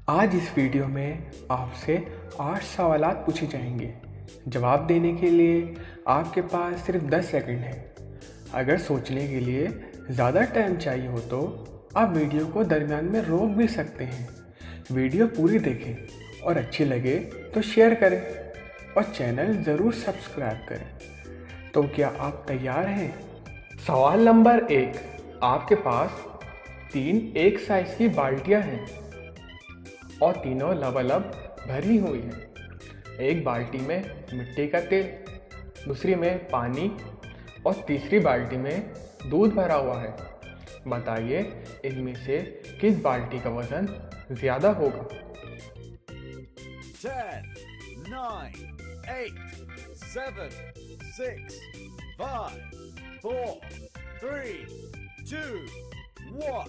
आज इस वीडियो में आपसे 8 सवालात पूछे जाएंगे। जवाब देने के लिए आपके पास सिर्फ 10 सेकंड है। अगर सोचने के लिए ज़्यादा टाइम चाहिए हो तो आप वीडियो को दरमियान में रोक भी सकते हैं। वीडियो पूरी देखें और अच्छी लगे तो शेयर करें और चैनल ज़रूर सब्सक्राइब करें। तो क्या आप तैयार हैं? सवाल नंबर 1, आपके पास 3 एक साइज की बाल्टियां हैं और तीनों लबालब भरी हुई हैं। एक बाल्टी में मिट्टी का तेल, दूसरी में पानी और तीसरी बाल्टी में दूध भरा हुआ है। बताइए इनमें से किस बाल्टी का वजन ज़्यादा होगा? 10, 9, 8, 7, 6, 5, 4, 3, 2, 1।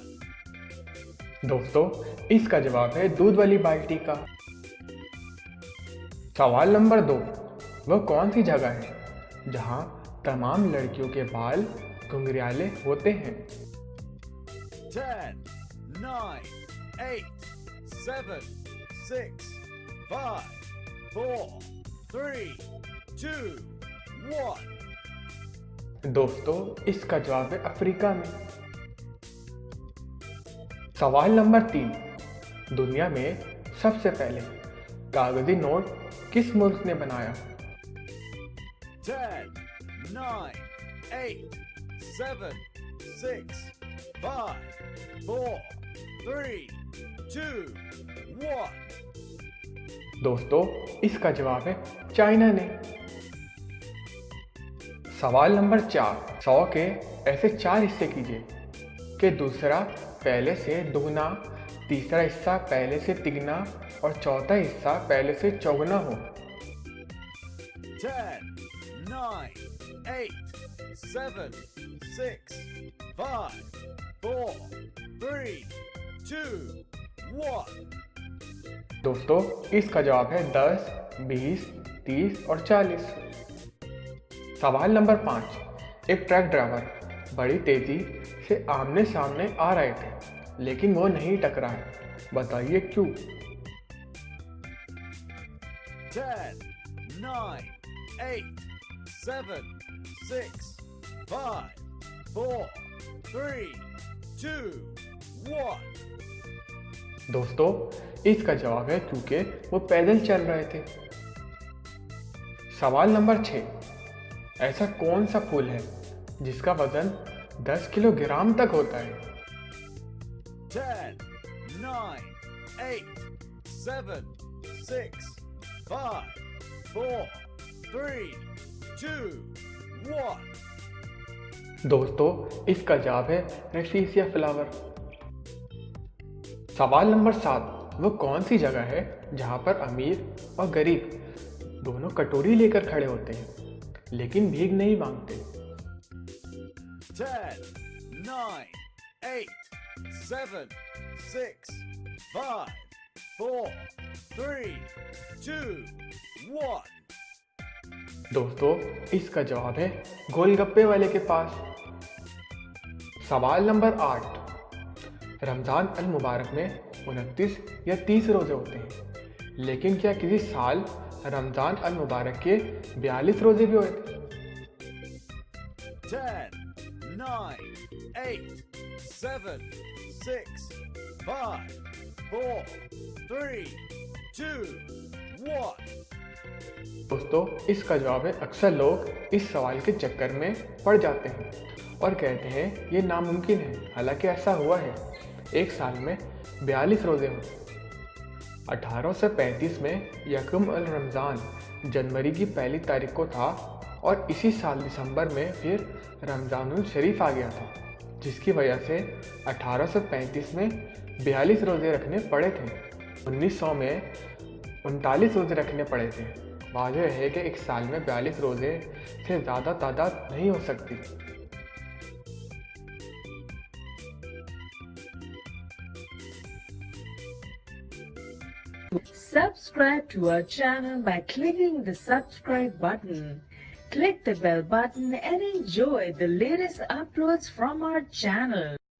दोस्तों, इसका जवाब है दूध वाली बाल्टी का। सवाल नंबर 2, वह कौन सी जगह है जहां तमाम लड़कियों के बाल घुंघराले होते हैं? 10, 9, 8, 7, 6, 5, 4, 3, 2, 1। दोस्तों, इसका जवाब है अफ्रीका में। सवाल नंबर 3, दुनिया में सबसे पहले कागजी नोट किस मुल्क ने बनाया? 10, 9, 8, 7, 6, 5, 4, 3, 2, 1। दोस्तों, इसका जवाब है चाइना ने। सवाल नंबर 4, 100 के ऐसे 4 हिस्से कीजिए कि दूसरा पहले से दुगना, तीसरा हिस्सा पहले से तिगना और चौथा हिस्सा पहले से चौगुना हो। 10, 9, 8, 7, 6, 5, 4, 3, 2, 1। दोस्तों, इसका जवाब है 10, 20, 30 और 40। सवाल नंबर 5, एक ट्रक ड्राइवर बड़ी तेजी से आमने सामने आ रहे थे लेकिन वो नहीं टकरा है। बताइए क्यों? 10, 9, 8, 7, 6, 5, 4, 3, 2, 1। दोस्तों, इसका जवाब है क्योंकि वो पैदल चल रहे थे। सवाल नंबर 6, ऐसा कौन सा फूल है जिसका वजन 10 किलोग्राम तक होता है? 10, 9, 8, 7, 6, 5, 4, 3, 2, 1। दोस्तों, इसका जवाब है रेफिसिया फ्लावर। सवाल नंबर 7, वो कौन सी जगह है जहाँ पर अमीर और गरीब दोनों कटोरी लेकर खड़े होते हैं लेकिन भीख नहीं मांगते? 10, 9, 8, 7, 6, 5, 4, 3, 2, 1। दोस्तों, इसका जवाब है गोलगप्पे वाले के पास। सवाल नंबर 8, रमज़ान अल मुबारक में 29 या 30 रोज़े होते हैं, लेकिन क्या किसी साल रमज़ान अल मुबारक के 42 रोज़े भी हुए थे? 10, 9, 8, 7, 6, 5, 4, 3, 2, 1। दोस्तों, इसका जवाब है अक्सर लोग इस सवाल के चक्कर में पड़ जाते हैं और कहते हैं ये नामुमकिन है। हालांकि ऐसा हुआ है, एक साल में 42 रोज़े हुए। 1835 में यकम अल रमज़ान जनवरी की पहली तारीख को था और इसी साल दिसंबर में फिर रमज़ानुल शरीफ आ गया था, जिसकी वजह से 1835 में 42 रोज़े रखने पड़े थे। 1900 में 39 रोज़े रखने पड़े थे। वाजह है कि एक साल में 42 रोज़े से ज़्यादा तादाद नहीं हो सकती। Subscribe to our channel by clicking the subscribe button. Click the bell button and enjoy the latest uploads from our channel.